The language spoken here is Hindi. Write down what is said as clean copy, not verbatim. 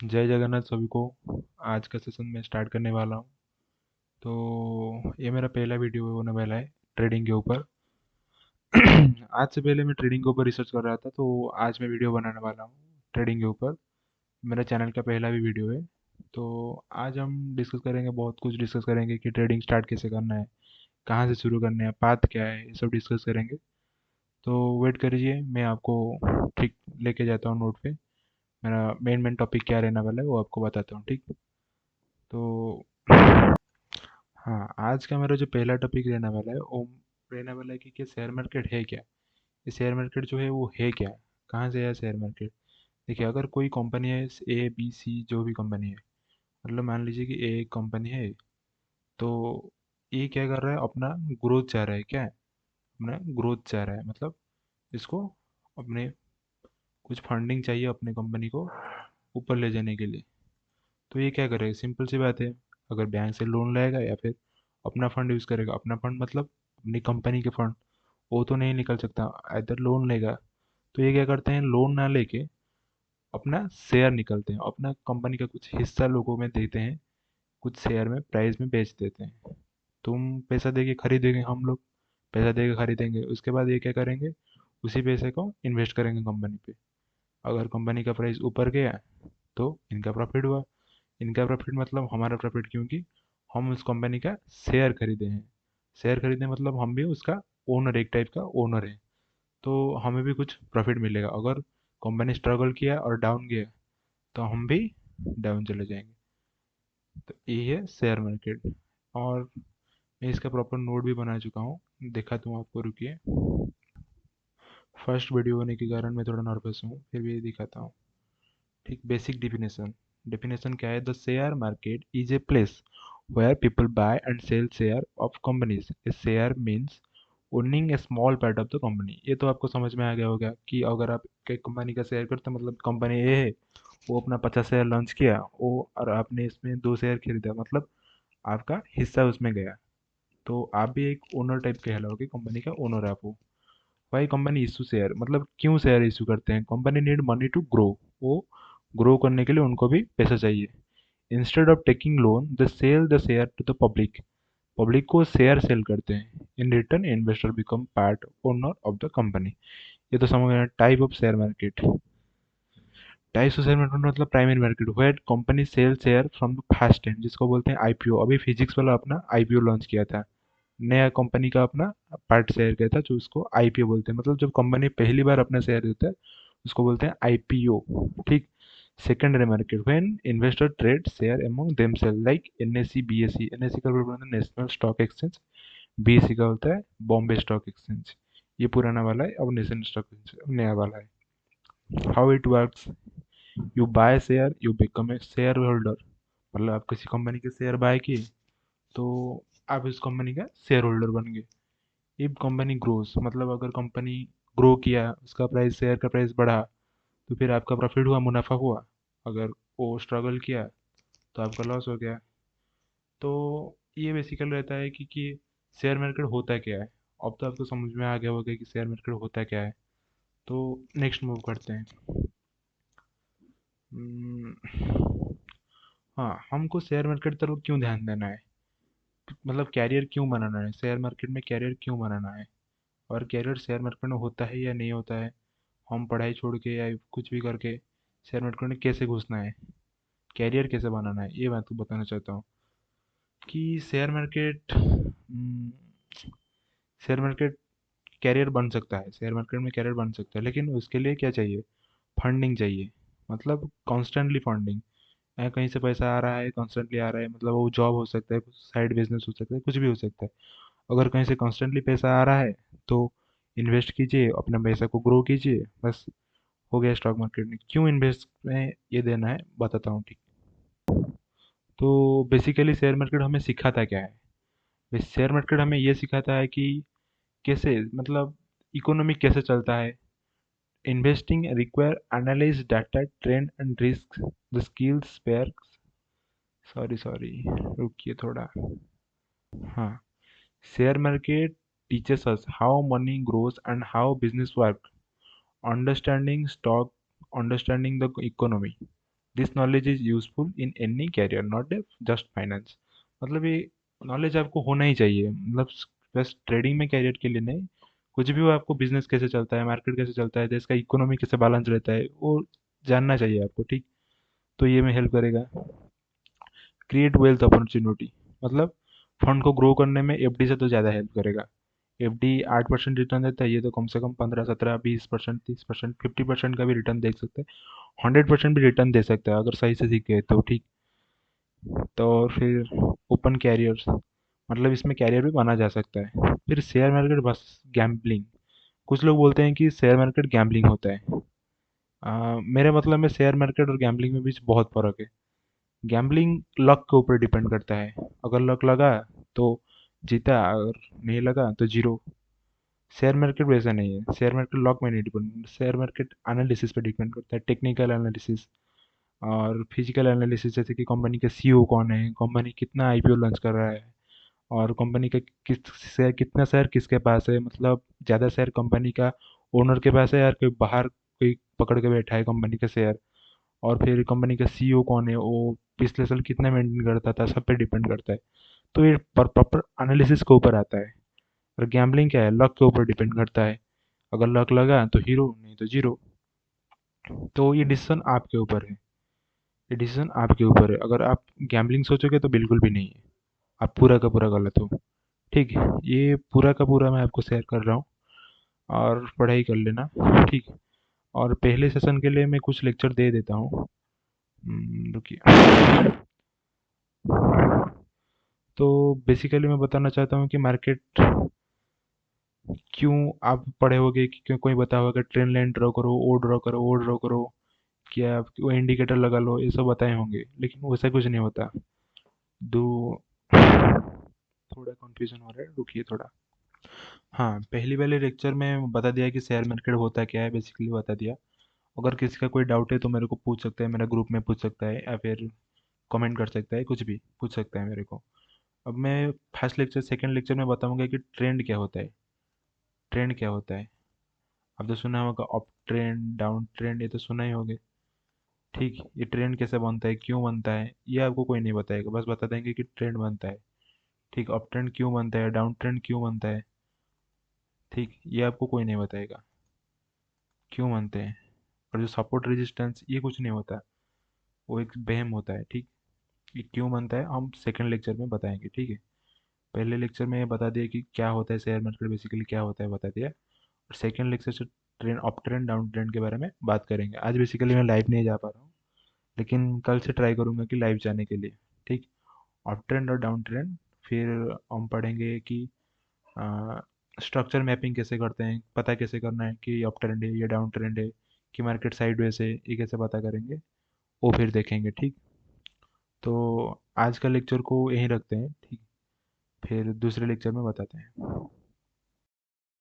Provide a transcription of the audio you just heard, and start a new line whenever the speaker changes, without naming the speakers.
जय जगन्नाथ सभी को। आज का सेशन मैं स्टार्ट करने वाला हूँ। तो ये मेरा पहला वीडियो होने वाला है ट्रेडिंग के ऊपर। आज से पहले मैं ट्रेडिंग के ऊपर रिसर्च कर रहा था, तो आज मैं वीडियो बनाने वाला हूँ ट्रेडिंग के ऊपर। मेरा चैनल का पहला भी वीडियो है। तो आज हम डिस्कस करेंगे, बहुत कुछ डिस्कस करेंगे कि ट्रेडिंग स्टार्ट कैसे करना है, कहाँ से शुरू करना है, पाथ क्या है, ये सब डिस्कस करेंगे। तो वेट करिए, मैं आपको ठीक लेके जाता हूँ नोट पे। मेरा मेन मेन टॉपिक क्या रहने वाला है वो आपको बताता हूँ, ठीक। तो हाँ, आज का मेरा जो पहला टॉपिक रहने वाला है वो रहने वाला है कि शेयर मार्केट है क्या। ये शेयर मार्केट जो है वो है क्या, कहाँ से है शेयर मार्केट। देखिए, अगर कोई कंपनी है, ए बी सी जो भी कंपनी है, मतलब मान लीजिए कि ए कंपनी है, तो ये क्या कर रहा है, अपना ग्रोथ चाह रहा है, क्या है, अपना ग्रोथ चाह रहा है, मतलब इसको अपने कुछ फंडिंग चाहिए अपने कंपनी को ऊपर ले जाने के लिए। तो ये क्या करेगा, सिंपल सी बात है, अगर बैंक से लोन लेगा या फिर अपना फंड यूज़ करेगा। अपना फंड मतलब अपनी कंपनी के फंड, वो तो नहीं निकल सकता, इधर लोन लेगा। तो ये क्या करते हैं, लोन ना लेके अपना शेयर निकलते हैं, अपना कंपनी का कुछ हिस्सा लोगों में देते हैं, कुछ शेयर में प्राइस में बेच देते हैं। तुम पैसा देके खरीदेंगे, हम लोग पैसा देके खरीदेंगे, उसके बाद ये क्या करेंगे, उसी पैसे को इन्वेस्ट करेंगे कंपनी पे। अगर कंपनी का प्राइस ऊपर गया तो इनका प्रॉफिट हुआ। इनका प्रॉफिट मतलब हमारा प्रॉफिट, क्योंकि हम उस कंपनी का शेयर खरीदे हैं। शेयर खरीदे मतलब हम भी उसका ओनर, एक टाइप का ओनर है। तो हमें भी कुछ प्रॉफिट मिलेगा। अगर कंपनी स्ट्रगल किया और डाउन गया तो हम भी डाउन चले जाएंगे। तो ये है शेयर मार्केट। और मैं इसका प्रॉपर नोट भी बना चुका हूँ, दिखाता हूँ आपको, रुकिए। फर्स्ट वीडियो होने के कारण मैं थोड़ा नर्वस हूँ, फिर भी दिखाता हूँ। ठीक, बेसिक डेफिनेशन। डेफिनेशन क्या है, the share market is a place where people buy and sell share of companies. A share means owning a small part of the company. ये तो आपको समझ में आ गया होगा कि अगर आप एक कंपनी का शेयर करते हैं, मतलब कंपनी ए है, वो अपना 50 शेयर लॉन्च किया, वो और आपने इसमें 2 शेयर खरीदा, मतलब आपका हिस्सा उसमें गया। तो आप भी एक ओनर टाइप कहलाओगे, कंपनी का ओनर आप हो। वाई कंपनी इशू शेयर, मतलब क्यों शेयर इशू करते हैं, company need money to grow. वो ग्रो करने के लिए उनको भी पैसा चाहिए। Instead of taking loan they sell the share to the public. Public को शेयर सेल करते हैं। In return investor become part owner of the company. ये तो समझ गए type of share market. Types of share market मतलब primary market where company sell share from the first time, जिसको बोलते हैं आईपीओ। अभी फिजिक्स वाला अपना आईपीओ लॉन्च किया था, नया कंपनी का अपना पार्ट शेयर किया था, जो उसको आईपीओ बोलते हैं। मतलब जब कंपनी पहली बार अपना शेयर देता है उसको बोलते हैं आईपीओ, ठीक। Secondary market when investor trade share among themselves like NSC BSE. NSC का बोलते हैं नेशनल स्टॉक एक्सचेंज, बीएसई का होता है बॉम्बे स्टॉक एक्सचेंज। ये पुराना वाला है, अब नेशनल स्टॉक एक्सचेंज नया वाला है। How it works, you buy share you become a share holder. मतलब आप किसी कंपनी के शेयर बाय किए तो आप इस कंपनी का शेयर होल्डर बन गए। इफ कंपनी ग्रोस, मतलब अगर कंपनी ग्रो किया, उसका प्राइस, शेयर का प्राइस बढ़ा, तो फिर आपका प्रॉफिट हुआ, मुनाफा हुआ। अगर वो स्ट्रगल किया तो आपका लॉस हो गया। तो ये बेसिकली रहता है कि शेयर मार्केट होता क्या है। अब तो आपको समझ में आ गया होगा कि शेयर मार्केट होता क्या है। तो नेक्स्ट मूव करते हैं। हम्म, हाँ, हमको शेयर मार्केट तरफ क्यों ध्यान देना है, मतलब कैरियर क्यों बनाना है, शेयर मार्केट में कैरियर क्यों बनाना है, और कैरियर शेयर मार्केट में होता है या नहीं होता है। हम पढ़ाई छोड़ के या कुछ भी करके शेयर मार्केट में कैसे घुसना है, कैरियर कैसे बनाना है, ये मैं तो बताना चाहता हूँ। कि शेयर मार्केट कैरियर बन सकता है, शेयर मार्केट में कैरियर बन सकता है, लेकिन उसके लिए क्या चाहिए, फंडिंग चाहिए। मतलब कॉन्स्टेंटली फंडिंग। कहीं से पैसा आ रहा है, कॉन्स्टेंटली आ रहा है, मतलब वो जॉब हो सकता है, कुछ साइड बिजनेस हो सकता है, कुछ भी हो सकता है। अगर कहीं से कॉन्स्टेंटली पैसा आ रहा है तो इन्वेस्ट कीजिए, अपने पैसा को ग्रो कीजिए, बस हो गया। स्टॉक मार्केट में क्यों इन्वेस्ट में ये देना है बताता हूँ, ठीक। तो बेसिकली शेयर मार्केट हमें सिखाता क्या है, शेयर मार्केट हमें ये सिखाता है कि कैसे, मतलब इकोनॉमी कैसे चलता है। Investing require analyse data trend and risk, the skills pair, sorry sorry, रुकिए थोड़ा। हाँ, share market teaches us how money grows and how business work. Understanding stock, understanding the economy. This knowledge is useful in any career not just finance. मतलब ये नॉलेज आपको होना ही चाहिए, मतलब बस ट्रेडिंग में कैरियर के लिए नहीं, कुछ भी हो आपको, बिजनेस कैसे चलता है, मार्केट कैसे चलता है, देश का इकोनॉमी कैसे बैलेंस रहता है, वो जानना चाहिए आपको, ठीक। तो ये में हेल्प करेगा। क्रिएट वेल्थ अपॉर्चुनिटी, मतलब फंड को ग्रो करने में एफडी से तो ज़्यादा हेल्प करेगा। एफडी 8% रिटर्न देता है, ये तो कम से कम 15, 17, 20%, 30%, 50% का भी रिटर्न दे सकते हैं। 100% भी रिटर्न दे सकता है अगर सही से सीख गए तो, ठीक। तो और फिर ओपन कैरियर्स, मतलब इसमें कैरियर भी बना जा सकता है। फिर शेयर मार्केट बस गैम्बलिंग, कुछ लोग बोलते हैं कि शेयर मार्केट गैम्बलिंग होता है। मेरे मतलब में शेयर मार्केट और गैम्बलिंग में बीच बहुत फर्क है। गैम्बलिंग लक के ऊपर डिपेंड करता है, अगर लक लगा तो जीता, अगर नहीं लगा तो जीरो। शेयर मार्केट वैसा नहीं है, शेयर मार्केट लक में नहीं डिपेंड, शेयर मार्केट एनालिसिस पे डिपेंड करता है, टेक्निकल एनालिसिस और फिजिकल एनालिसिस, जैसे कि कंपनी का सीईओ कौन है, कंपनी कितना आईपीओ लॉन्च कर रहा है, और कंपनी का किस शेयर, कितना शेयर किसके पास है, मतलब ज़्यादा शेयर कंपनी का ओनर के पास है या कोई बाहर कोई पकड़ के बैठा है कंपनी का शेयर, और फिर कंपनी का सीईओ कौन है, वो पिछले साल कितना मेंटेन करता था, सब पे डिपेंड करता है। तो ये प्रॉपर एनालिसिस के ऊपर आता है। और गैम्बलिंग क्या है, लक के ऊपर डिपेंड करता है, अगर लक लगा तो हीरो, नहीं तो जीरो। तो ये डिसीजन आपके ऊपर है, ये डिसीजन आपके ऊपर है। अगर आप गैम्बलिंग सोचोगे तो बिल्कुल भी नहीं है, आप पूरा का पूरा गलत हो, ठीक है। ये पूरा का पूरा मैं आपको शेयर कर रहा हूँ, और पढ़ाई कर लेना, ठीक। और पहले सेशन के लिए मैं कुछ लेक्चर दे देता हूँ। रुकिए। तो बेसिकली मैं बताना चाहता हूँ कि मार्केट क्यों, आप पढ़े होगे कि क्यों, कोई बता होगा ट्रेंड लाइन ड्रॉ करो, वो ड्रॉ करो, वो ड्रॉ करो, क्या वो इंडिकेटर लगा लो, ये सब बताए होंगे, लेकिन वैसा कुछ नहीं होता। दो, थोड़ा कंफ्यूजन हो रहा है, रुकिए थोड़ा। हाँ, पहली वाले लेक्चर में बता दिया कि शेयर मार्केट होता क्या है, बेसिकली बता दिया। अगर किसी का कोई डाउट है तो मेरे को पूछ सकता है, मेरा ग्रुप में पूछ सकता है, या फिर कमेंट कर सकता है, कुछ भी पूछ सकता है मेरे को। अब मैं फर्स्ट लेक्चर सेकंड लेक्चर में बताऊंगा कि ट्रेंड क्या होता है। ट्रेंड क्या होता है, अब तो सुना होगा अप ट्रेंड, डाउन ट्रेंड, ये तो सुना ही होगा, ठीक। ये ट्रेंड कैसे बनता है, क्यों बनता है, ये आपको कोई नहीं बताएगा, बस बता देंगे कि ट्रेंड बनता है, ठीक। अप ट्रेंड क्यों बनता है, डाउन ट्रेंड क्यों बनता है, ठीक, ये आपको कोई नहीं बताएगा क्यों बनते हैं। और जो सपोर्ट रेजिस्टेंस, ये कुछ नहीं होता, वो एक वहम होता है, ठीक। ये क्यों बनता है हम सेकंड लेक्चर में बताएंगे, ठीक है। पहले लेक्चर में ये बता दिया कि क्या होता है शेयर मार्केट, बेसिकली क्या होता है बता दिया। और सेकंड लेक्चर से trend, up trend, down trend के बारे में बात करेंगे। आज बेसिकली मैं लाइव नहीं जा पा रहा हूँ, लेकिन कल से ट्राई करूंगा कि लाइव जाने के लिए, ठीक। अप ट्रेंड और डाउन ट्रेंड, फिर हम पढ़ेंगे कि स्ट्रक्चर मैपिंग कैसे करते हैं, पता कैसे करना है कि अप ट्रेंड है या डाउन ट्रेंड है, कि मार्केट साइडवेज है, ये कैसे पता करेंगे, वो फिर देखेंगे, ठीक। तो आज का लेक्चर को यहीं रखते हैं, ठीक। फिर दूसरे लेक्चर में बताते हैं।